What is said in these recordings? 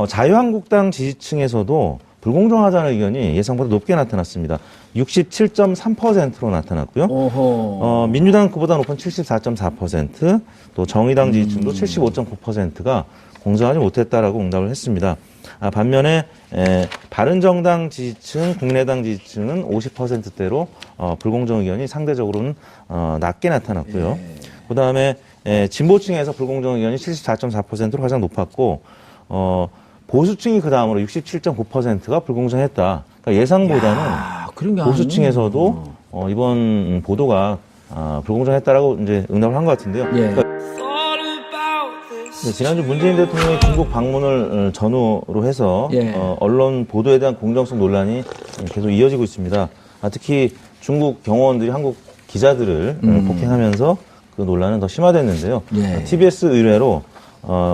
자유한국당 지지층에서도 불공정하다는 의견이 예상보다 높게 나타났습니다. 67.3%로 나타났고요. 민주당 그보다 높은 74.4%, 또 정의당 지지층도 75.9%가 공정하지 못했다라고 응답을 했습니다. 반면에 바른정당 지지층, 국민의당 지지층은 50%대로 불공정 의견이 상대적으로는 낮게 나타났고요. 그다음에 진보층에서 불공정 의견이 74.4%로 가장 높았고 보수층이 그 다음으로 67.9%가 불공정했다. 그러니까 예상보다는 보수층에서도 이번 보도가 불공정했다라고 이제 응답을 한 것 같은데요. 그러니까 지난주 문재인 대통령이 중국 방문을 전후로 해서 언론 보도에 대한 공정성 논란이 계속 이어지고 있습니다. 특히 중국 경호원들이 한국 기자들을 폭행하면서 그 논란은 더 심화됐는데요. TBS 의뢰로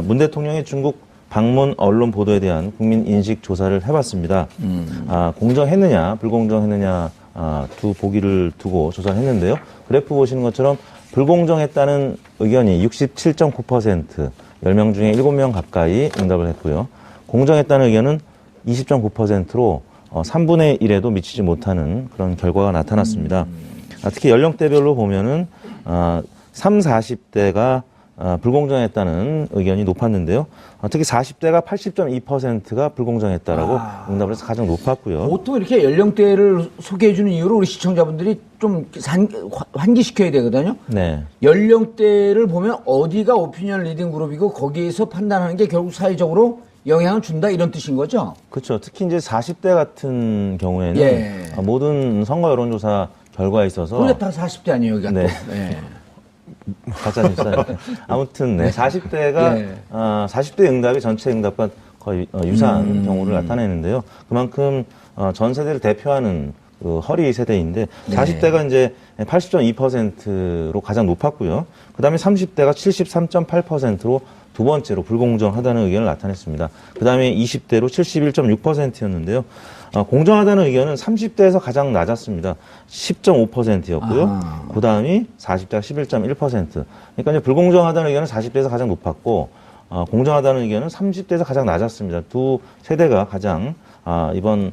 문 대통령의 중국 방문 언론 보도에 대한 국민 인식 조사를 해봤습니다. 공정했느냐, 불공정했느냐 두 보기를 두고 조사를 했는데요. 그래프 보시는 것처럼 불공정했다는 의견이 67.9%, 10명 중에 7명 가까이 응답을 했고요. 공정했다는 의견은 20.9%로 3분의 1에도 미치지 못하는 그런 결과가 나타났습니다. 특히 연령대별로 보면은 3, 40대가 불공정했다는 의견이 높았는데요. 특히 40대가 80.2%가 불공정했다라고 응답을 해서 가장 높았고요. 보통 이렇게 연령대를 소개해주는 이유로 우리 시청자분들이 좀 환기시켜야 되거든요. 네. 연령대를 보면 어디가 오피니언 리딩 그룹이고 거기에서 판단하는 게 결국 사회적으로 영향을 준다 이런 뜻인 거죠? 그렇죠. 특히 이제 40대 같은 경우에는 모든 선거 여론조사 결과에 있어서 원래 다 40대 아니에요, 여기가 네. 또. 가짜 뉴스니까. 아무튼 40대가 40대 응답이 전체 응답과 거의 유사한 경우를 나타내는데요. 그만큼 전 세대를 대표하는 그 허리 세대인데 40대가 이제 80.2%로 가장 높았고요. 그다음에 30대가 73.8%로 두 번째로 불공정하다는 의견을 나타냈습니다. 그다음에 20대로 71.6%였는데요. 공정하다는 의견은 30대에서 가장 낮았습니다. 10.5%였고요. 그다음이 40대가 11.1%. 그러니까 이제 불공정하다는 의견은 40대에서 가장 높았고 공정하다는 의견은 30대에서 가장 낮았습니다. 두 세대가 가장 이번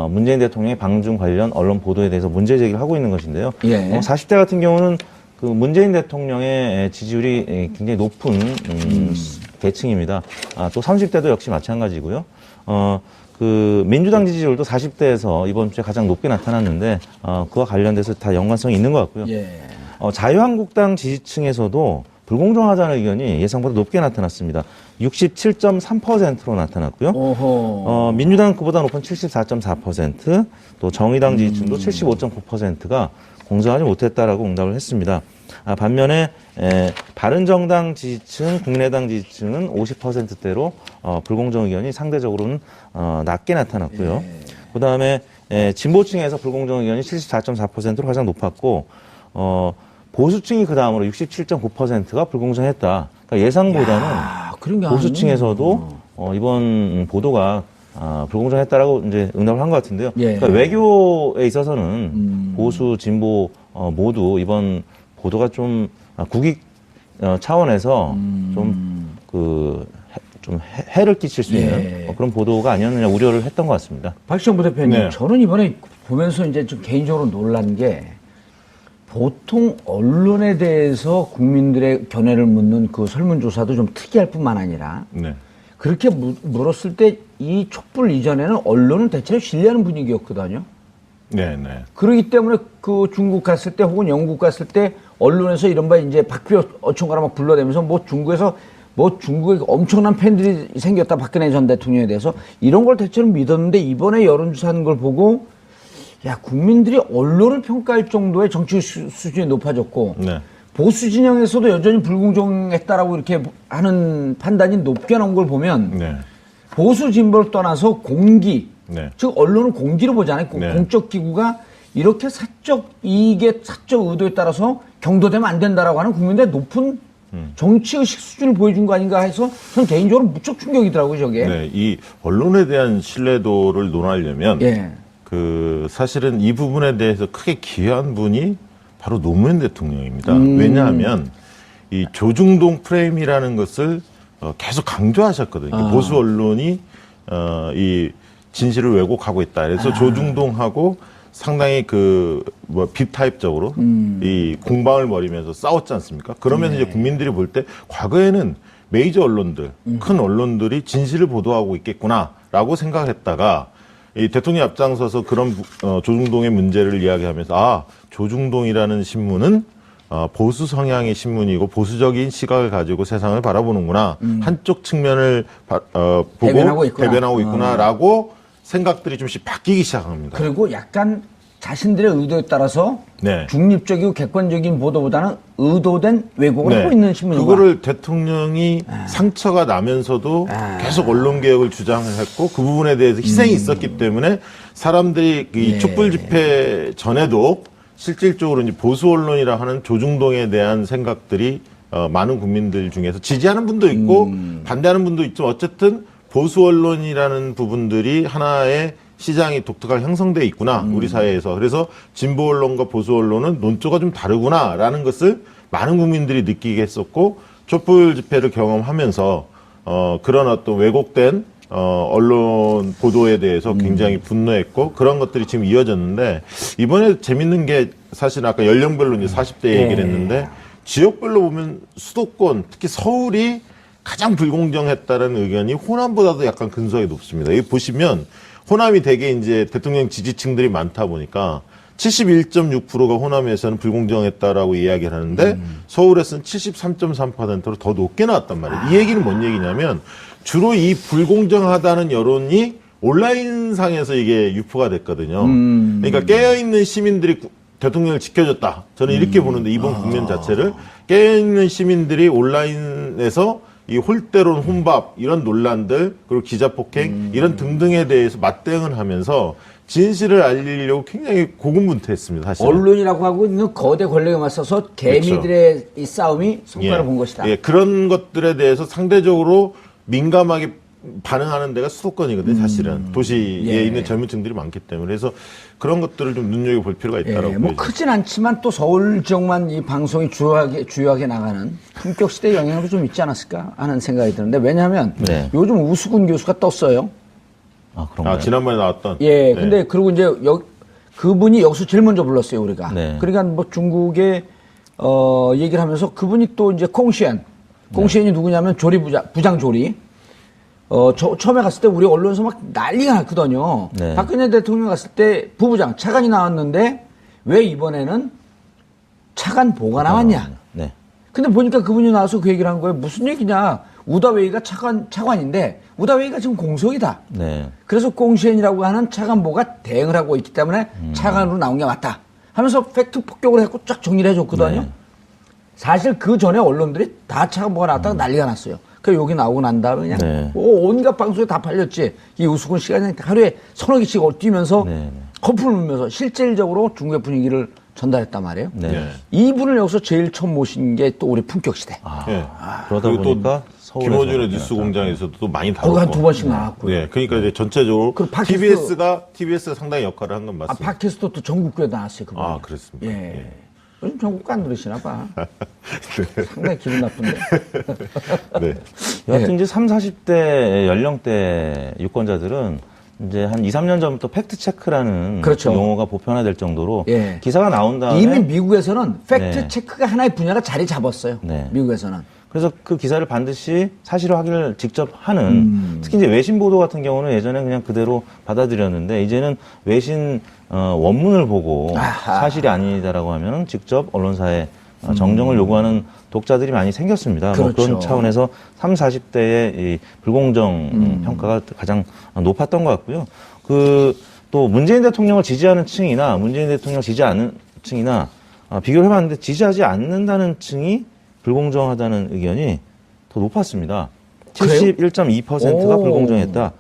문재인 대통령의 방중 관련 언론 보도에 대해서 문제 제기를 하고 있는 것인데요. 40대 같은 경우는 그 문재인 대통령의 지지율이 굉장히 높은 계층입니다. 또 30대도 역시 마찬가지고요. 그 민주당 지지율도 40대에서 이번 주에 가장 높게 나타났는데 그와 관련돼서 다 연관성이 있는 것 같고요. 자유한국당 지지층에서도 불공정하다는 의견이 예상보다 높게 나타났습니다. 67.3%로 나타났고요. 민주당 그보다 높은 74.4%, 또 정의당 지지층도 75.9%가 공정하지 못했다라고 응답을 했습니다. 반면에 바른정당 지지층, 국민의당 지지층은 50%대로 불공정 의견이 상대적으로는 낮게 나타났고요. 그다음에 진보층에서 불공정 의견이 74.4%로 가장 높았고 보수층이 그 다음으로 67.9%가 불공정했다. 그러니까 예상보다는 보수층에서도 이번 보도가 불공정했다라고 이제 응답을 한 것 같은데요. 그러니까 외교에 있어서는 보수, 진보 모두 이번 보도가 좀 국익 차원에서 좀 해를 끼칠 수 있는 그런 보도가 아니었느냐 우려를 했던 것 같습니다. 박시영 부대표님, 저는 이번에 보면서 이제 좀 개인적으로 놀란 게 보통 언론에 대해서 국민들의 견해를 묻는 그 설문조사도 좀 특이할 뿐만 아니라 그렇게 물었을 때 이 촛불 이전에는 언론은 대체로 신뢰하는 분위기였거든요. 그러기 때문에 그 중국 갔을 때 혹은 영국 갔을 때 언론에서 이른바 이제 박표 어촌가라 막 불러대면서 중국에 엄청난 팬들이 생겼다 박근혜 전 대통령에 대해서 이런 걸 대체로 믿었는데 이번에 여론조사하는 걸 보고 야 국민들이 언론을 평가할 정도의 정치 수준이 높아졌고 보수 진영에서도 여전히 불공정했다라고 이렇게 하는 판단이 높게 나온 걸 보면 보수 진보를 떠나서 공기, 즉 언론은 공기로 보잖아요. 공적 기구가 이렇게 사적 이익의 사적 의도에 따라서 경도되면 안 된다라고 하는 국민들의 높은 정치의식 수준을 보여준 거 아닌가 해서 전 개인적으로 무척 충격이더라고요, 저게. 이 언론에 대한 신뢰도를 논하려면 그 사실은 이 부분에 대해서 크게 기여한 분이 바로 노무현 대통령입니다. 왜냐하면 이 조중동 프레임이라는 것을 계속 강조하셨거든요. 보수 언론이 이 진실을 왜곡하고 있다. 그래서 조중동하고 상당히 빕 타입적으로 이 공방을 벌이면서 싸웠지 않습니까? 그러면서 이제 국민들이 볼 때 과거에는 메이저 언론들, 큰 언론들이 진실을 보도하고 있겠구나라고 생각했다가 이 대통령이 앞장서서 그런 조중동의 문제를 이야기하면서 조중동이라는 신문은 보수 성향의 신문이고 보수적인 시각을 가지고 세상을 바라보는구나. 한쪽 측면을 보고 대변하고 있구나라고 생각들이 좀씩 바뀌기 시작합니다. 그리고 약간 자신들의 의도에 따라서 네. 중립적이고 객관적인 보도보다는 의도된 왜곡을 하고 있는 신문이고 그거를 대통령이 상처가 나면서도 계속 언론개혁을 주장했고 그 부분에 대해서 희생이 있었기 때문에 사람들이 이 촛불 집회 전에도 실질적으로 이제 보수 언론이라 하는 조중동에 대한 생각들이 많은 국민들 중에서 지지하는 분도 있고 반대하는 분도 있지만 어쨌든 보수 언론이라는 부분들이 하나의 시장이 독특하게 형성돼 있구나 우리 사회에서. 그래서 진보 언론과 보수 언론은 논조가 좀 다르구나라는 것을 많은 국민들이 느끼게 했었고 촛불 집회를 경험하면서 그런 어떤 왜곡된 언론 보도에 대해서 굉장히 분노했고 그런 것들이 지금 이어졌는데 이번에 재밌는 게 사실 아까 연령별로 이제 40대 얘기를 했는데 지역별로 보면 수도권 특히 서울이 가장 불공정했다는 의견이 호남보다도 약간 근소하게 높습니다. 여기 보시면 호남이 되게 이제 대통령 지지층들이 많다 보니까 71.6%가 호남에서는 불공정했다라고 이야기를 하는데 서울에서는 73.3%로 더 높게 나왔단 말이에요. 이 얘기는 뭔 얘기냐면 주로 이 불공정하다는 여론이 온라인상에서 이게 유포가 됐거든요. 그러니까 깨어있는 시민들이 대통령을 지켜줬다. 저는 이렇게 보는데 이번 국면 자체를 깨어있는 시민들이 온라인에서 이 홀대론 혼밥 이런 논란들 그리고 기자폭행 이런 등등에 대해서 맞대응을 하면서 진실을 알리려고 굉장히 고군분투했습니다. 사실 언론이라고 하고 있는 거대 권력에 맞서서 개미들의 그렇죠. 이 싸움이 성과를 본 것이다. 그런 것들에 대해서 상대적으로 민감하게 반응하는 데가 수도권이거든요. 사실은 도시에 있는 젊은 층들이 많기 때문에 그래서 그런 것들을 좀 눈여겨볼 필요가 있다라고 뭐 보여집니다. 크진 않지만 또 서울 지역만 이 방송이 주요하게 나가는 품격 시대의 영향도 좀 있지 않았을까 하는 생각이 드는데 왜냐하면 요즘 우수근 교수가 떴어요. 그런가요? 지난번에 나왔던. 근데 그리고 이제 그분이 여기서 제일 먼저 불렀어요 우리가. 그러니까 뭐 중국에 얘기를 하면서 그분이 또 이제 콩시엔이 누구냐면 부장 조리. 처음에 갔을 때 우리 언론에서 막 난리가 났거든요. 박근혜 대통령 갔을 때 부부장 차관이 나왔는데 왜 이번에는 차관 보가 나왔냐. 근데 보니까 그분이 나와서 그 얘기를 한 거예요. 무슨 얘기냐. 우다웨이가 차관인데 우다웨이가 지금 공석이다. 그래서 콩시엔이라고 하는 차관보가 대응을 하고 있기 때문에 차관으로 나온 게 맞다. 하면서 팩트 폭격을 했고 쫙 정리를 해줬거든요. 사실 그 전에 언론들이 다 차관보가 나왔다가 난리가 났어요. 그 여기 나오고 난 다음에 그냥 온갖 방송에 다 팔렸지. 이 우수근 씨가 하루에 서너 개씩 뛰면서 커플을 울면서 실질적으로 중국의 분위기를 전달했단 말이에요. 이분을 여기서 제일 처음 모신 게 또 우리 품격 시대. 그러다 보니까 김어준의 뉴스공장에서도 또 많이 다뤘고. 거기 한 2번씩 나왔고요. 그러니까 이제 전체적으로 TBS가 상당히 역할을 한 건 맞습니다. 팟캐스트 또 전국교에 나왔어요. 그분. 그렇습니다. 요즘 전국교 안 들으시나 봐. 상당히 기분 나쁜데. 여하튼 이제 30, 40대 연령대 유권자들은 이제 한 2, 3년 전부터 팩트체크라는 용어가 보편화될 정도로 기사가 나온 다음에 이미 미국에서는 팩트체크가 하나의 분야가 자리 잡았어요. 미국에서는. 그래서 그 기사를 반드시 사실 확인을 직접 하는 특히 이제 외신 보도 같은 경우는 예전에 그냥 그대로 받아들였는데 이제는 외신 원문을 보고 사실이 아니다라고 하면 직접 언론사에 정정을 요구하는 독자들이 많이 생겼습니다. 뭐 그런 차원에서 30, 40대의 이 불공정 평가가 가장 높았던 것 같고요. 또 문재인 대통령을 지지하는 층이나 문재인 대통령을 지지하지 않는 층이나 비교를 해봤는데 지지하지 않는다는 층이 불공정하다는 의견이 더 높았습니다. 71.2%가 불공정했다.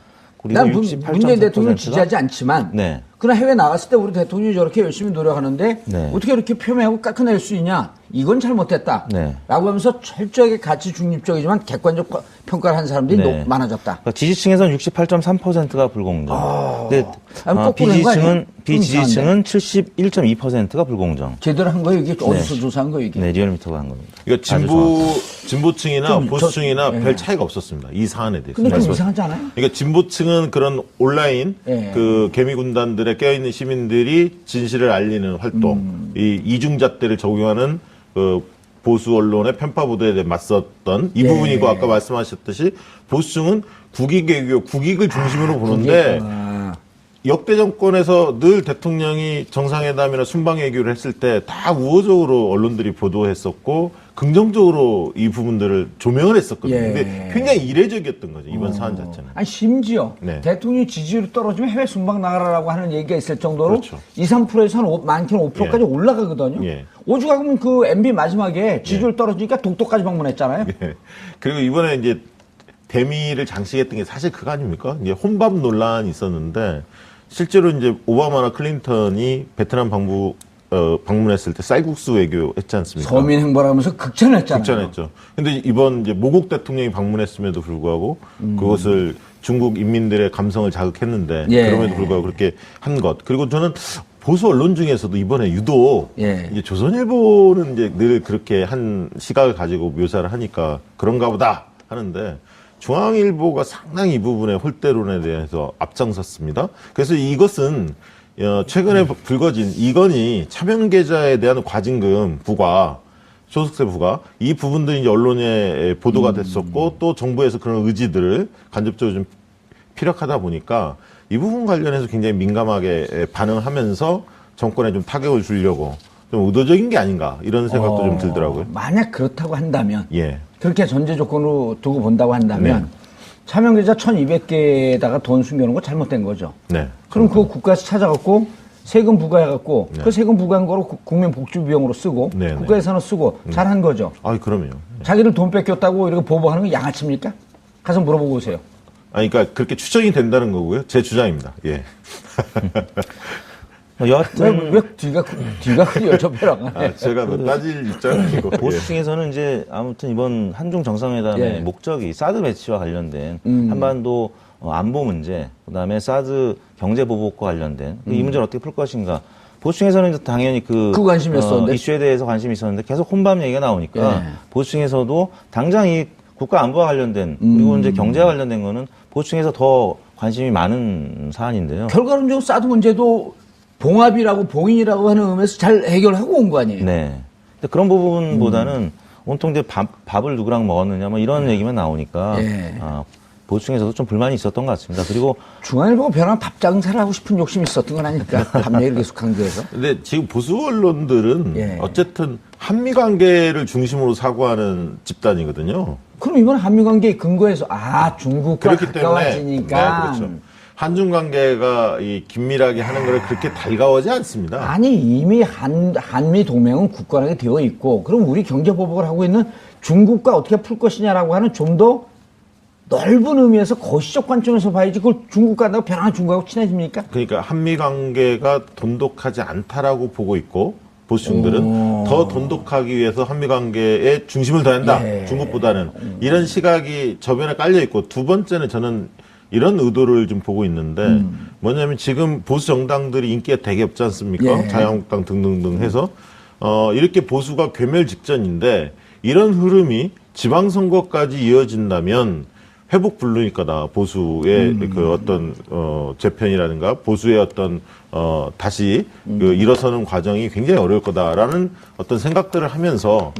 그리고 난 문재인 대통령을 지지하지 않지만 그러나 해외 나갔을 때 우리 대통령이 저렇게 열심히 노력하는데 네. 어떻게 이렇게 폄훼하고 깎아낼 수 있냐? 이건 잘못됐다. 네. 라고 하면서 철저하게 가치 중립적이지만 객관적 평가를 한 사람들이 네. 많아졌다. 그러니까 지지층에서는 68.3%가 불공정. 근데 아니, 거꾸로 한 거 아니에요? 비지지층은 71.2%가 불공정. 제대로 한 거예요? 이게 어디서 조사한 거예요? 이게? 네, 리얼미터가 한 겁니다. 그러니까 아주 정확합니다. 진보층이나 좀 보수층이나 예. 별 차이가 없었습니다. 이 사안에 대해서. 근데 좀 이상하지 않아요? 그러니까 진보층은 그런 온라인 예. 그 개미 군단들에 껴있는 시민들이 진실을 알리는 활동, 이 이중잣대를 적용하는 그 보수 언론의 편파 보도에 대해 맞섰던 이 예. 부분이고 아까 말씀하셨듯이 보수층은 국익을 중심으로 보는데 역대 정권에서 늘 대통령이 정상회담이나 순방 외교를 했을 때 다 우호적으로 언론들이 보도했었고 긍정적으로 이 부분들을 조명을 했었거든요. 예. 근데 굉장히 이례적이었던 거죠. 이번 사안 자체는. 아니 심지어 네. 대통령이 지지율이 떨어지면 해외 순방 나가라고 하는 얘기가 있을 정도로 그렇죠. 2, 3%에서 한 많게는 5%까지 예. 올라가거든요. 예. 오죽 하면 그 MB 마지막에 지지율 떨어지니까 독도까지 방문했잖아요. 예. 그리고 이번에 이제 대미를 장식했던 게 사실 그거 아닙니까? 이제 혼밥 논란이 있었는데 실제로 이제 오바마나 클린턴이 베트남 방문했을 때 쌀국수 외교 했지 않습니까? 서민 행보라면서 극찬했잖아요. 극찬했죠. 근데 이번 이제 모국 대통령이 방문했음에도 불구하고 그것을 중국 인민들의 감성을 자극했는데 예. 그럼에도 불구하고 그렇게 한 것. 그리고 저는 보수 언론 중에서도 이번에 유독 예. 이제 조선일보는 이제 늘 그렇게 한 시각을 가지고 묘사를 하니까 그런가 보다 하는데 중앙일보가 상당히 이 부분의 홀대론에 대해서 앞장섰습니다. 그래서 이것은 최근에 불거진 이건희 차명 계좌에 대한 과징금 부과, 소득세 부과 이 부분들이 이제 언론에 보도가 됐었고 또 정부에서 그런 의지들을 간접적으로 좀 피력하다 보니까 이 부분 관련해서 굉장히 민감하게 반응하면서 정권에 좀 타격을 주려고 좀 의도적인 게 아닌가 이런 생각도 좀 들더라고요. 만약 그렇다고 한다면 예. 그렇게 전제 조건으로 두고 본다고 한다면 네. 차명계좌 1200개에다가 돈 숨겨놓은 거 잘못된 거죠. 네. 그럼 그거 국가에서 찾아갖고 세금 부과해갖고 네. 그 세금 부과한 거로 국민 복지 비용으로 쓰고 네, 네. 국가 예산으로 쓰고 잘한 거죠. 아, 그럼요. 자기들 돈 뺏겼다고 이렇게 보복하는 거 양아치입니까? 가서 물어보고 오세요. 아니, 그러니까 그렇게 추정이 된다는 거고요. 제 주장입니다. 예. 여하튼 왜 뒤가 크게 여쭤보라고 하네. 제가 뭐 따질 입장은 아니고. 보수층에서는 이제 아무튼 이번 한중 정상회담의 예. 목적이 사드 배치와 관련된 한반도 안보 문제, 그다음에 사드 경제 보복과 관련된 이 문제를 어떻게 풀 것인가. 보수층에서는 이제 당연히 그 관심이었었는데? 이슈에 대해서 관심이 있었는데 계속 혼밥 얘기가 나오니까 예. 보수층에서도 당장 이 국가 안보와 관련된 그리고 이제 경제와 관련된 거는 보수층에서 더 관심이 많은 사안인데요. 결과론적으로 사드 문제도 봉합이라고 봉인이라고 하는 의미에서 잘 해결하고 온 거 아니에요? 네. 근데 그런 부분보다는 온통 이제 밥을 누구랑 먹었느냐 뭐 이런 얘기만 나오니까 예. 보수층에서도 좀 불만이 있었던 것 같습니다. 그리고 중앙일보가 변한 밥 장사를 하고 싶은 욕심이 있었던 건 아닐까? 밥 얘기를 계속 강조해서. 근데 지금 보수 언론들은 예. 어쨌든 한미 관계를 중심으로 사고하는 집단이거든요. 그럼 이번 한미 관계의 근거에서 중국과 그렇기 때문에 가까워지니까 네, 그렇죠. 한중 관계가 이 긴밀하게 하는 걸 그렇게 달가워하지 않습니다. 아니 이미 한미 동맹은 굳건하게 되어 있고 그럼 우리 경제 보복을 하고 있는 중국과 어떻게 풀 것이냐라고 하는 좀 더 넓은 의미에서 거시적 관점에서 봐야지 그걸 중국과 한다고 변화한 중국하고 친해집니까? 그러니까 한미 관계가 돈독하지 않다라고 보고 있고 보수층들은 더 돈독하기 위해서 한미 관계에 중심을 둬야 한다. 중국보다는 이런 시각이 저변에 깔려 있고 두 번째는 저는 이런 의도를 좀 보고 있는데 뭐냐면 지금 보수 정당들이 인기가 되게 없지 않습니까? 예. 자유한국당 등등등 해서 이렇게 보수가 괴멸 직전인데 이런 흐름이 지방선거까지 이어진다면 회복 불능일 거다. 보수의 그 어떤 재편이라든가 보수의 어떤 다시 그 일어서는 과정이 굉장히 어려울 거다라는 어떤 생각들을 하면서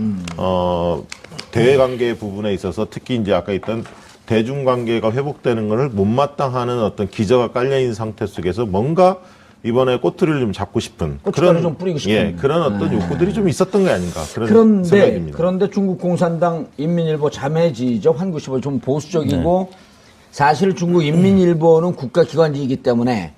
대외 관계 부분에 있어서 특히 이제 아까 있던 대중관계가 회복되는 것을 못마땅하는 어떤 기저가 깔려 있는 상태 속에서 뭔가 이번에 꼬투리를 좀 잡고 싶은 고춧가루 좀 뿌리고 싶은. 예, 그런 어떤 욕구들이 좀 있었던 게 아닌가 그런 생각입니다. 그런데 중국 공산당 인민일보 자매지죠. 환구시보 좀 보수적이고 사실 중국 인민일보는 국가기관지이기 때문에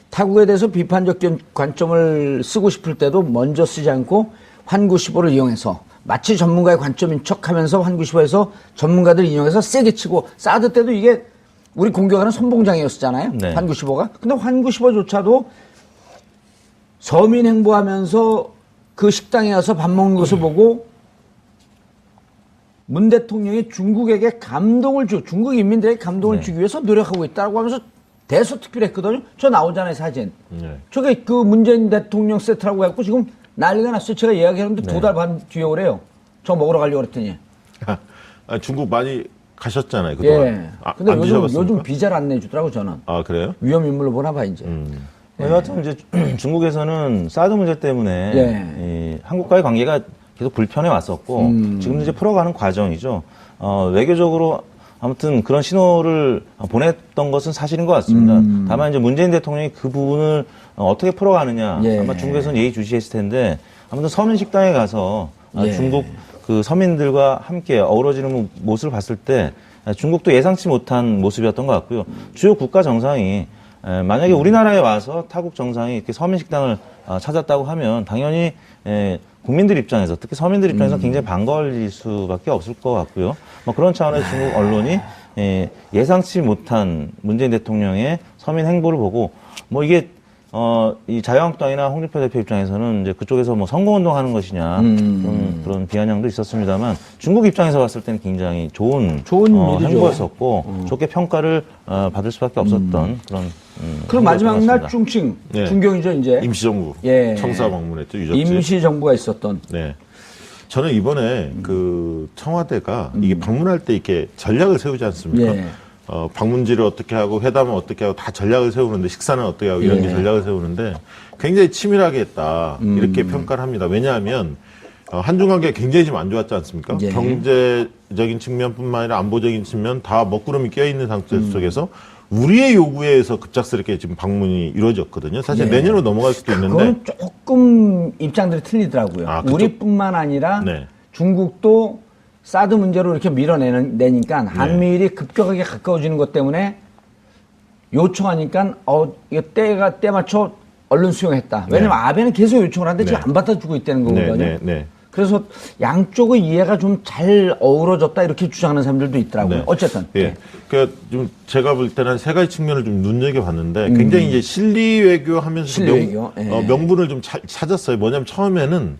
타국에 대해서 비판적 관점을 쓰고 싶을 때도 먼저 쓰지 않고 환구시보를 이용해서 마치 전문가의 관점인 척하면서 환구시보에서 전문가들 인용해서 세게 치고 사드 때도 이게 우리 공격하는 선봉장이었잖아요. 네. 환구시보가. 근데 환구시보조차도 서민 행보하면서 그 식당에 가서 밥 먹는 것을 보고 문 대통령이 중국에게 중국 인민들에게 감동을 주기 위해서 노력하고 있다고 하면서 대서특필했거든요. 저 나오잖아요, 사진. 저게 그 문재인 대통령 세트라고 해갖고 지금 난리가 났어요. 제가 예약했는데 2달 반 뒤에 오래요. 저 먹으러 가려고 그랬더니. 중국 많이 가셨잖아요, 그동안. 예. 근데 요즘 비자를 안 내주더라고, 저는. 아, 그래요? 위험 인물로 보나 봐, 이제. 여하튼 이제 중국에서는 사드 문제 때문에 이 한국과의 관계가 계속 불편해 왔었고 지금 이제 풀어가는 과정이죠. 외교적으로 아무튼 그런 신호를 보냈던 것은 사실인 것 같습니다. 다만 이제 문재인 대통령이 그 부분을 어떻게 풀어가느냐 아마 중국에서는 예의주시했을 텐데 아무튼 서민 식당에 가서 중국 그 서민들과 함께 어우러지는 모습을 봤을 때 중국도 예상치 못한 모습이었던 것 같고요. 주요 국가 정상이 만약에 우리나라에 와서 타국 정상이 이렇게 서민 식당을 찾았다고 하면 당연히 국민들 입장에서 특히 서민들 입장에서 굉장히 반가울 수밖에 없을 것 같고요. 뭐 그런 차원에서 중국 언론이 예상치 못한 문재인 대통령의 서민 행보를 보고 뭐 이게 이 자유한국당이나 홍준표 대표 입장에서는 이제 그쪽에서 뭐 선거운동하는 것이냐 그런 비아냥도 있었습니다만 중국 입장에서 봤을 때는 굉장히 좋은 행보였었고 좋게 평가를 받을 수밖에 없었던 그럼 마지막 날 행보였습니다. 중칭 네. 중경이죠 이제 임시정부 청사 방문했죠, 유적지. 임시정부가 있었던. 네. 저는 이번에 그 청와대가 이게 방문할 때 이렇게 전략을 세우지 않습니까? 예. 방문지를 어떻게 하고 회담은 어떻게 하고 다 전략을 세우는데 식사는 어떻게 하고 이런 게 전략을 세우는데 굉장히 치밀하게 했다 이렇게 평가를 합니다. 왜냐하면 한중 관계가 굉장히 지금 안 좋았지 않습니까? 예. 경제적인 측면뿐만 아니라 안보적인 측면 다 먹구름이 껴있는 상태 속에서 우리의 요구에 의해서 급작스럽게 지금 방문이 이루어졌거든요. 사실 내년으로 넘어갈 수도 있는데 그건 조금 입장들이 틀리더라고요. 그쪽? 우리뿐만 아니라 네. 중국도 사드 문제로 이렇게 밀어내니까 한미일이 급격하게 가까워지는 것 때문에 요청하니까 이거 때 맞춰 언론 수용했다. 왜냐면 아베는 계속 요청을 하는데 지금 안 받아주고 있다는 거거든요. 그래서 양쪽의 이해가 좀 잘 어우러졌다 이렇게 주장하는 사람들도 있더라고요. 어쨌든. 예. 그러니까 좀 제가 볼 때는 세 가지 측면을 좀 눈여겨봤는데 굉장히 이제 실리 외교하면서 명분을 좀 찾았어요. 뭐냐면 처음에는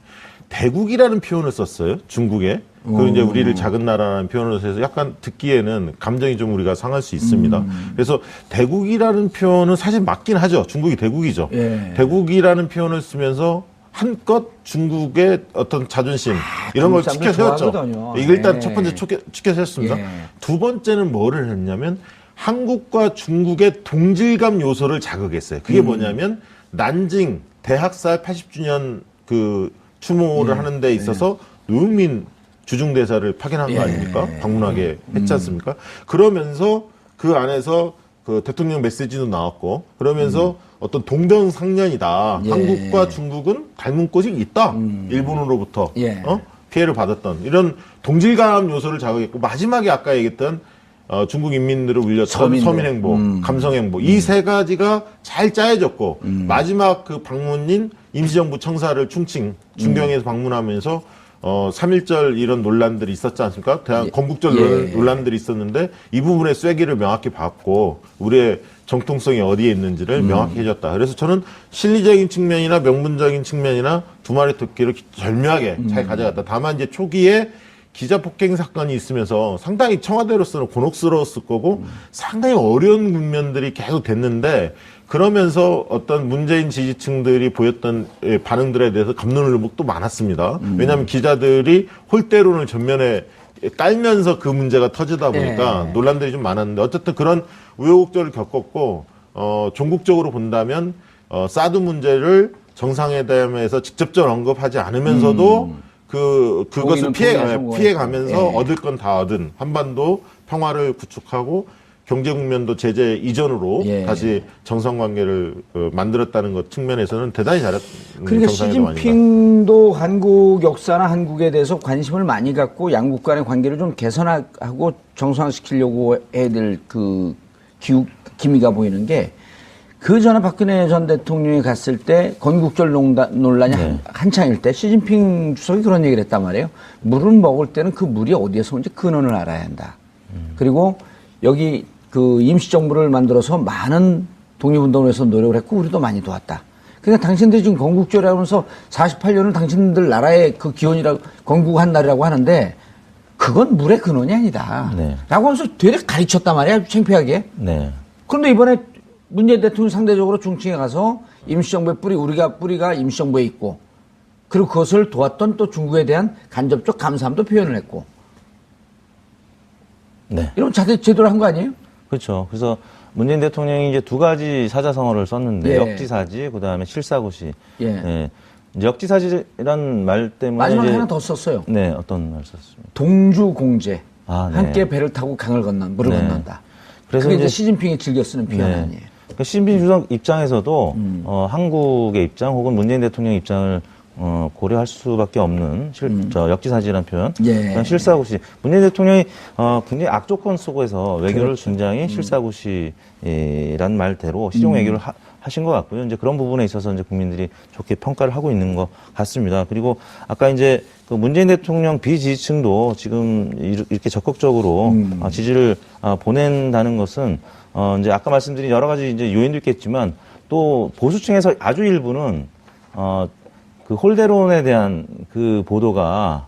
대국이라는 표현을 썼어요. 중국에. 그리고 이제 우리를 작은 나라라는 표현을 써서 약간 듣기에는 감정이 좀 우리가 상할 수 있습니다. 그래서 대국이라는 표현은 사실 맞긴 하죠. 중국이 대국이죠. 대국이라는 표현을 쓰면서 한껏 중국의 어떤 자존심 이런 걸 치켜 세웠죠. 이거 일단 첫 번째 치켜 세웠습니다. 두 번째는 뭐를 했냐면 한국과 중국의 동질감 요소를 자극했어요. 그게 뭐냐면 난징 대학살 80주년 그 추모를 하는 데 있어서 노영민 주중대사를 파견한 거 아닙니까? 방문하게 했지 않습니까? 그러면서 그 안에서 그 대통령 메시지도 나왔고 그러면서 어떤 동병상련이다. 한국과 중국은 닮은 곳이 있다. 일본으로부터 피해를 받았던 이런 동질감 요소를 자극했고 마지막에 아까 얘기했던 중국 인민들을 울렸던 서민행보, 감성행보 이 세 가지가 잘 짜여졌고 마지막 그 방문인 임시정부 청사를 중경에서 방문하면서 3.1절 이런 논란들이 있었지 않습니까? 건국절 논란들이 있었는데 이 부분의 쐐기를 명확히 봤고 우리의 정통성이 어디에 있는지를 명확히 해줬다. 그래서 저는 실리적인 측면이나 명분적인 측면이나 두 마리 토끼를 절묘하게 잘 가져갔다. 다만 이제 초기에 기자 폭행 사건이 있으면서 상당히 청와대로서는 곤혹스러웠을 거고 상당히 어려운 국면들이 계속 됐는데 그러면서 어떤 문재인 지지층들이 보였던 반응들에 대해서 감론을박도 많았습니다. 왜냐하면 기자들이 홀대론을 전면에 깔면서 그 문제가 터지다 보니까 논란들이 좀 많았는데 어쨌든 그런 우여곡절을 겪었고 종국적으로 본다면 사드 문제를 정상회담에서 직접적으로 언급하지 않으면서도 그것을 피해가면서 얻을 건 다 얻은 한반도 평화를 구축하고 경제 국면도 제재 이전으로 다시 정상관계를 만들었다는 것 측면에서는 대단히 잘했던 그러니까 시진핑도 한국 역사나 한국에 대해서 관심을 많이 갖고 양국 간의 관계를 좀 개선하고 정상화시키려고 해야 될 그 기미가 보이는 게 그 전에 박근혜 전 대통령이 갔을 때 건국절 논란이 한창일 때 시진핑 주석이 그런 얘기를 했단 말이에요. 물을 먹을 때는 그 물이 어디에서 온지 근원을 알아야 한다. 그리고 여기 그 임시정부를 만들어서 많은 독립운동을 해서 노력을 했고 우리도 많이 도왔다. 그러니까 당신들이 지금 건국절이라고 하면서 48년을 당신들 나라의 그 기원이라고, 건국한 날이라고 하는데, 그건 물의 근원이 아니다. 네. 라고 하면서 되게 가르쳤단 말이야, 아주 창피하게. 네. 그런데 이번에 문재인 대통령이 상대적으로 중층에 가서 임시정부의 뿌리가 임시정부에 있고, 그리고 그것을 도왔던 또 중국에 대한 간접적 감사함도 표현을 했고. 네. 이런 제대로 한 거 아니에요? 그렇죠. 그래서 문재인 대통령이 이제 두 가지 사자성어를 썼는데, 예. 역지사지, 그 다음에 실사구시. 예. 예. 이제 역지사지란 말 때문에. 마지막에 이제 하나 더 썼어요. 네, 어떤 말 썼습니까? 동주공제. 아, 네. 함께 배를 타고 물을 네. 건넌다. 그래서 그게 이제 이제 시진핑이 즐겨 쓰는 표현 네. 아니에요. 그러니까 시진핑 주석 입장에서도 한국의 입장 혹은 문재인 대통령 입장을 고려할 수밖에 없는 역지사지라는 표현, 예. 실사구시. 문재인 대통령이 굉장히 악조건 속에서 외교를 그렇죠. 굉장히 실사구시란 말대로 시종 외교를 하신 것 같고요. 이제 그런 부분에 있어서 이제 국민들이 좋게 평가를 하고 있는 것 같습니다. 그리고 아까 이제 그 문재인 대통령 비지지층도 지금 이렇게 적극적으로 지지를 보낸다는 것은 이제 아까 말씀드린 여러 가지 이제 요인도 있겠지만 또 보수층에서 아주 일부는 그 홀대론에 대한 그 보도가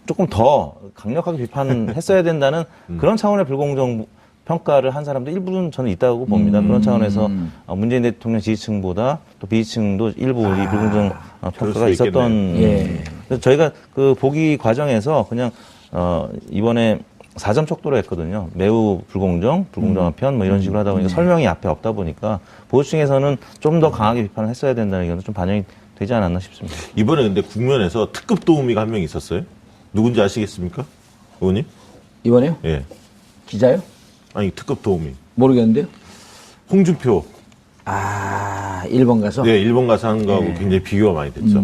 조금 더 강력하게 비판했어야 된다는 그런 차원의 불공정 평가를 한 사람도 일부는 저는 있다고 봅니다. 그런 차원에서 문재인 대통령 지지층보다 또 비지층도 일부 이 불공정 평가가 있었던. 예. 그래서 저희가 그 보기 과정에서 그냥 이번에 4점 촉도로 했거든요. 매우 불공정한 편 뭐 이런 식으로 하다 보니까 설명이 앞에 없다 보니까 보수층에서는 좀 더 강하게 비판을 했어야 된다는 의견도 좀 반영이 되지 않았나 싶습니다. 이번에 근데 국면에서 특급 도우미가 한 명 있었어요. 누군지 아시겠습니까? 의원님? 이번에요? 예. 기자요? 아니, 특급 도우미. 모르겠는데요. 홍준표. 일본 가서? 네, 일본 가서 한 거하고 굉장히 비교가 많이 됐죠.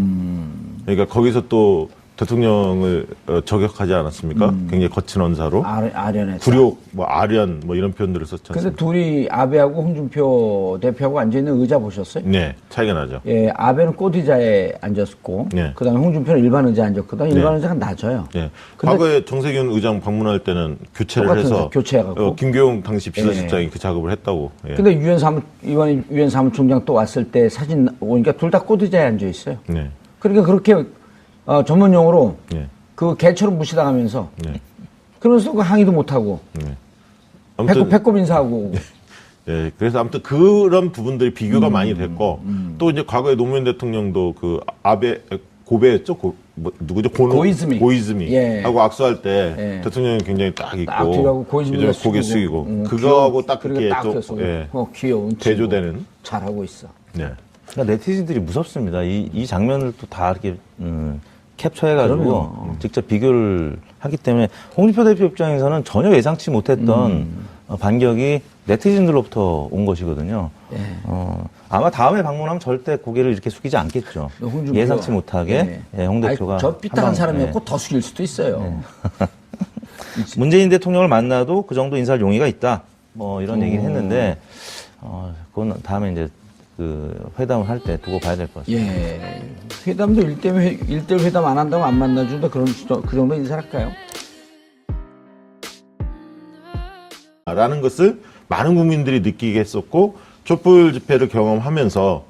그러니까 거기서 또 대통령을 저격하지 않았습니까? 굉장히 거친 언사로. 아련했다. 굴욕, 뭐 아련, 뭐 이런 표현들을 썼지 근데 않습니까? 둘이 아베하고 홍준표 대표하고 앉아있는 의자 보셨어요? 네, 차이가 나죠. 예, 아베는 꽃의자에 앉았고, 네. 그 다음에 홍준표는 일반 의자에 앉았거든. 일반 의자가 낮아요. 네. 근데 과거에 정세균 의장 방문할 때는 교체를 똑같은 해서 거, 교체해갖고. 김교용 당시 비서실장이 그 작업을 했다고. 예. 근데 이번에 유엔 사무총장 또 왔을 때 사진 오니까 둘 다 꽃의자에 앉아있어요. 네. 그러니까 그렇게 전문 용어로 네. 그 개처럼 무시당하면서 네. 그러면서 그 항의도 못하고 네. 아무튼 배꼽 인사하고 네, 그래서 아무튼 그런 부분들이 비교가 많이 됐고 또 이제 과거에 노무현 대통령도 그 아베 고베였죠? 누구죠? 고이즈미 예. 하고 악수할 때 예. 대통령이 굉장히 딱 있고 딱 뒤가고 고이즈미가 이제 고개 숙이고 그거하고 딱 그렇게 좀 귀여운 대조되는 친구. 잘하고 있어. 네. 그러니까 네티즌들이 무섭습니다. 이 장면을 또 다 이렇게 캡처해가지고 그럼요. 직접 비교를 하기 때문에 홍준표 대표 입장에서는 전혀 예상치 못했던 반격이 네티즌들로부터 온 것이거든요. 예. 아마 다음에 방문하면 절대 고개를 이렇게 숙이지 않겠죠. 홍준표가- 예상치 못하게 홍 대표가 저 삐딱한 한 방, 사람이었고 더 숙일 수도 있어요. 문재인 대통령을 만나도 그 정도 인사할 용의가 있다. 뭐 이런 얘기를 했는데 그건 다음에 이제 그 회담을 할 때 두고 봐야 될 것 같습니다. 예. 회담도 1대1 회담 안 한다고 안 만나준다 그 정도 인사할까요? 라는 것을 많은 국민들이 느끼게 했었고 촛불 집회를 경험하면서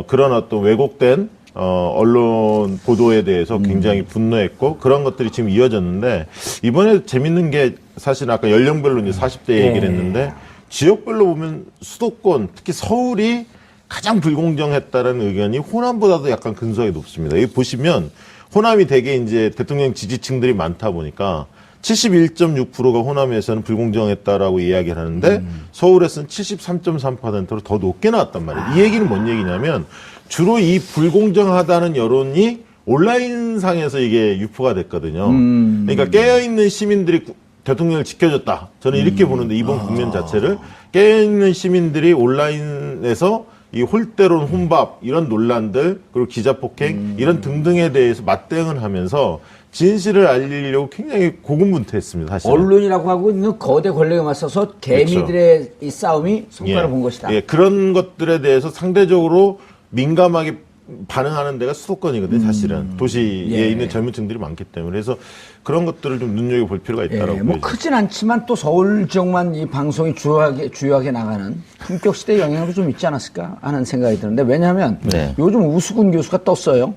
그런 어떤 왜곡된 언론 보도에 대해서 굉장히 분노했고 그런 것들이 지금 이어졌는데 이번에 재밌는 게 사실 아까 연령별로 이제 40대 얘기를 했는데 지역별로 보면 수도권 특히 서울이 가장 불공정했다는 의견이 호남보다도 약간 근소하게 높습니다. 여기 보시면 호남이 되게 이제 대통령 지지층들이 많다 보니까 71.6%가 호남에서는 불공정했다라고 이야기를 하는데 서울에서는 73.3%로 더 높게 나왔단 말이에요. 이 얘기는 뭔 얘기냐면 주로 이 불공정하다는 여론이 온라인상에서 이게 유포가 됐거든요. 그러니까 깨어있는 시민들이 대통령을 지켜줬다. 저는 이렇게 보는데 이번 국면 자체를 깨어있는 시민들이 온라인에서 이 홀대론 혼밥 이런 논란들 그리고 기자폭행 이런 등등에 대해서 맞대응을 하면서 진실을 알리려고 굉장히 고군분투했습니다. 사실 언론이라고 하고 있는 거대 권력에 맞서서 개미들의 그렇죠. 이 싸움이 성과를 본 것이다. 예, 그런 것들에 대해서 상대적으로 민감하게 반응하는 데가 수도권이거든요, 사실은. 도시에 예. 있는 젊은 층들이 많기 때문에. 그래서 그런 것들을 좀 눈여겨볼 필요가 있다라고 뭐 보여집니다. 크진 않지만 또 서울 지역만 이 방송이 주요하게 나가는 품격 시대의 영향도 좀 있지 않았을까 하는 생각이 드는데 왜냐하면 네. 요즘 우수근 교수가 떴어요.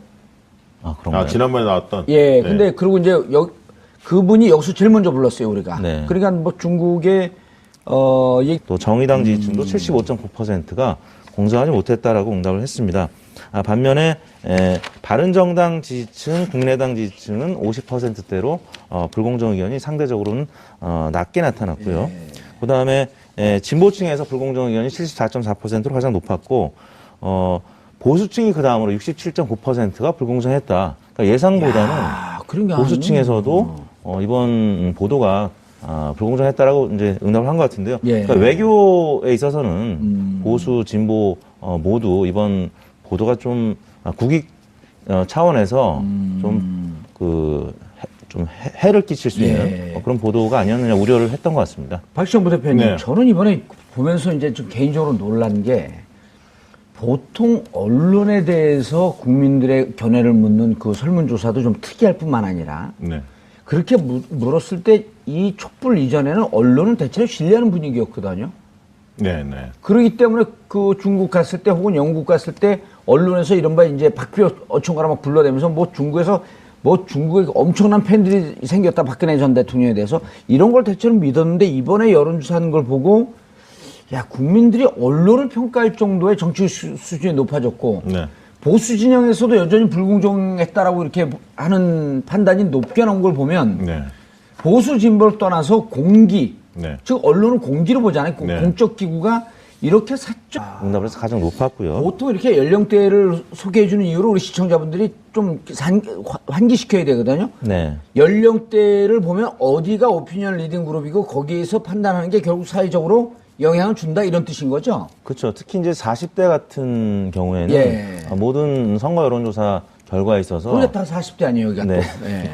아, 그런가요? 지난번에 나왔던. 예, 근데 그리고 이제 그분이 여기서 제일 먼저 불렀어요, 우리가. 네. 그러니까 뭐 중국의 또 정의당 지지층도 75.9%가 공정하지 못했다라고 응답을 했습니다. 반면에 바른정당 지지층, 국민의당 지지층은 50%대로 불공정 의견이 상대적으로는 낮게 나타났고요. 그다음에 진보층에서 불공정 의견이 74.4%로 가장 높았고 보수층이 그 다음으로 67.9%가 불공정했다. 그러니까 예상보다는 그런 게 보수층에서도 이번 보도가 불공정했다라고 이제 응답을 한 것 같은데요. 예. 그러니까 외교에 있어서는 보수, 진보 모두 이번 보도가 좀 국익 차원에서 좀 해를 끼칠 수 있는 예. 그런 보도가 아니었느냐 우려를 했던 것 같습니다. 박시영 부대표님, 네. 저는 이번에 보면서 이제 좀 개인적으로 놀란 게 보통 언론에 대해서 국민들의 견해를 묻는 그 설문조사도 좀 특이할 뿐만 아니라 네. 그렇게 물었을 때 이 촛불 이전에는 언론은 대체로 신뢰하는 분위기였거든요. 네, 네. 그렇기 때문에 그 중국 갔을 때 혹은 영국 갔을 때 언론에서 이른바 이제 박표 어촌가라 막 불러대면서 뭐 중국에 엄청난 팬들이 생겼다 박근혜 전 대통령에 대해서 이런 걸 대체로 믿었는데 이번에 여론조사하는 걸 보고 야 국민들이 언론을 평가할 정도의 정치 수준이 높아졌고 네. 보수 진영에서도 여전히 불공정했다라고 이렇게 하는 판단이 높게 나온 걸 보면 네. 보수 진보를 떠나서 공기 네. 즉 언론은 공기로 보잖아요. 네. 공적 기구가 이렇게 사적 응답을 해서 가장 높았고요. 보통 이렇게 연령대를 소개해주는 이유로 우리 시청자분들이 좀 환기시켜야 되거든요. 네. 연령대를 보면 어디가 오피니언 리딩 그룹이고 거기에서 판단하는 게 결국 사회적으로 영향을 준다 이런 뜻인 거죠. 그렇죠. 특히 이제 40대 같은 경우에는 예. 모든 선거 여론조사 결과에 있어서 원래 다 40대 아니에요, 여기가 네. 또. 예.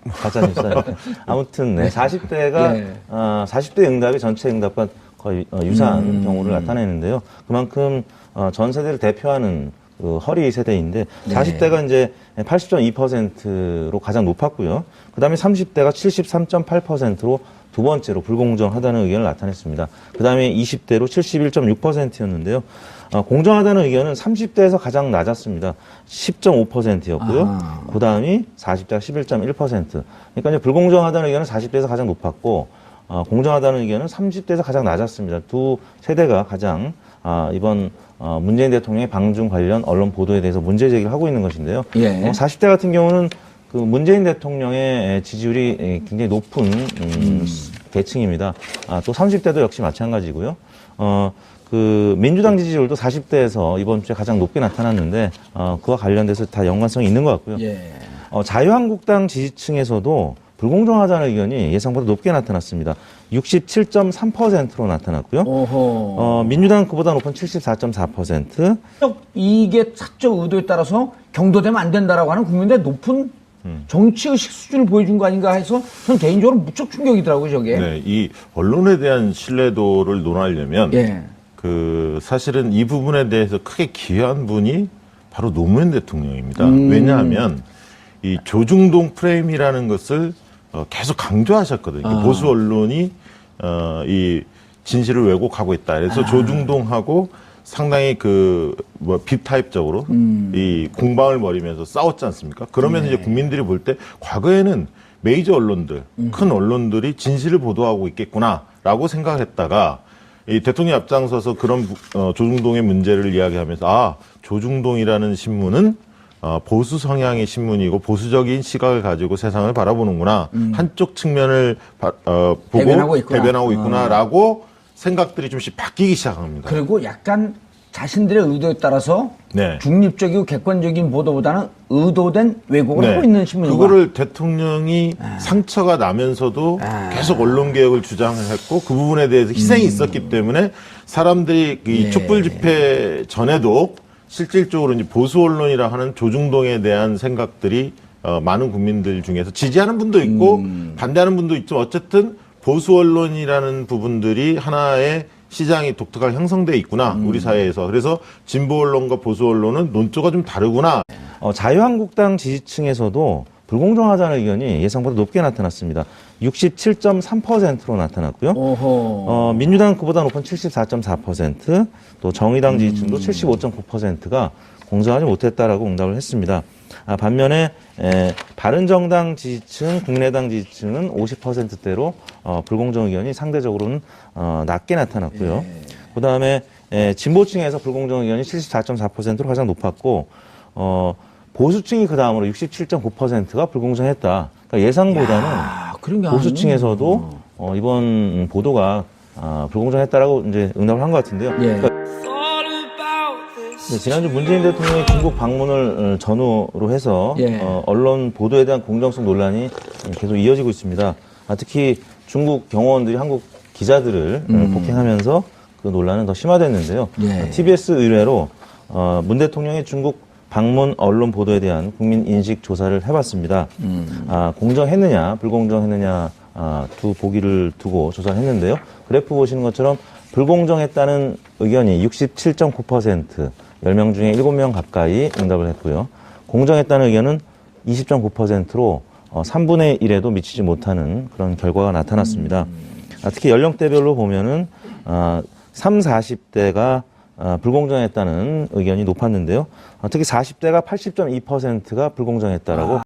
가짜 뉴스니까. 아무튼 40대가 40대 응답이 전체 응답과 거의 유사한 경우를 나타내는데요. 그만큼 전 세대를 대표하는 그 허리 세대인데 40대가 이제 80.2%로 가장 높았고요. 그다음에 30대가 73.8%로 두 번째로 불공정하다는 의견을 나타냈습니다. 그다음에 20대로 71.6%였는데요. 공정하다는 의견은 30대에서 가장 낮았습니다. 10.5%였고요. 그다음이 40대가 11.1%. 그러니까 이제 불공정하다는 의견은 40대에서 가장 높았고 공정하다는 의견은 30대에서 가장 낮았습니다. 두 세대가 가장 이번 문재인 대통령의 방중 관련 언론 보도에 대해서 문제 제기를 하고 있는 것인데요. 예. 40대 같은 경우는 그 문재인 대통령의 지지율이 굉장히 높은 계층입니다. 또 30대도 역시 마찬가지고요. 그 민주당 지지율도 40대에서 이번 주에 가장 높게 나타났는데 그와 관련돼서 다 연관성이 있는 것 같고요. 예. 자유한국당 지지층에서도 불공정하다는 의견이 예상보다 높게 나타났습니다. 67.3%로 나타났고요. 오호. 민주당은 그보다 높은 74.4%. 이게 사적 의도에 따라서 경도되면 안 된다라고 하는 국민들의 높은 정치의식 수준을 보여준 거 아닌가 해서 저는 개인적으로 무척 충격이더라고요, 저게. 네. 이 언론에 대한 신뢰도를 논하려면 예. 그 사실은 이 부분에 대해서 크게 기여한 분이 바로 노무현 대통령입니다. 왜냐하면 이 조중동 프레임이라는 것을 계속 강조하셨거든요. 보수 언론이 이 진실을 왜곡하고 있다. 그래서 조중동하고 상당히 빅타입적으로 이 공방을 벌이면서 싸웠지 않습니까? 그러면서 이제 국민들이 볼 때 과거에는 메이저 언론들, 큰 언론들이 진실을 보도하고 있겠구나라고 생각했다가 이 대통령이 앞장서서 그런 조중동의 문제를 이야기하면서 조중동이라는 신문은 보수 성향의 신문이고 보수적인 시각을 가지고 세상을 바라보는구나. 한쪽 측면을 보고 대변하고 있구나라고 생각들이 좀씩 바뀌기 시작합니다. 그리고 약간 자신들의 의도에 따라서 네. 중립적이고 객관적인 보도보다는 의도된 왜곡을 하고 있는 신문이고 그거를 대통령이 상처가 나면서도 계속 언론개혁을 주장을 했고 그 부분에 대해서 희생이 있었기 때문에 사람들이 이 촛불 집회 전에도 실질적으로 이제 보수 언론이라 하는 조중동에 대한 생각들이 많은 국민들 중에서 지지하는 분도 있고 반대하는 분도 있지만 어쨌든 보수 언론이라는 부분들이 하나의 시장이 독특하게 형성돼 있구나 우리 사회에서. 그래서 진보 언론과 보수 언론은 논조가 좀 다르구나. 자유한국당 지지층에서도 불공정하다는 의견이 예상보다 높게 나타났습니다. 67.3%로 나타났고요. 민주당은 그보다 높은 74.4%, 또 정의당 지지층도 75.9%가 공정하지 못했다라고 응답을 했습니다. 반면에 바른정당 지지층, 국민의당 지지층은 50%대로 불공정 의견이 상대적으로는 낮게 나타났고요. 그다음에 진보층에서 불공정 의견이 74.4%로 가장 높았고 보수층이 그 다음으로 67.9%가 불공정했다. 그러니까 예상보다는 보수층에서도 이번 보도가 불공정했다라고 이제 응답을 한 것 같은데요. 그러니까 지난주 문재인 대통령이 중국 방문을 전후로 해서 언론 보도에 대한 공정성 논란이 계속 이어지고 있습니다. 특히 중국 경호원들이 한국 기자들을 폭행하면서 그 논란은 더 심화됐는데요. TBS 의뢰로 문 대통령의 중국 방문 언론 보도에 대한 국민 인식 조사를 해봤습니다. 공정했느냐, 불공정했느냐 두 보기를 두고 조사를 했는데요. 그래프 보시는 것처럼 불공정했다는 의견이 67.9%, 10명 중에 7명 가까이 응답을 했고요. 공정했다는 의견은 20.9%로 3분의 1에도 미치지 못하는 그런 결과가 나타났습니다. 특히 연령대별로 보면은 30, 40대가 불공정했다는 의견이 높았는데요. 특히 40대가 80.2%가 불공정했다라고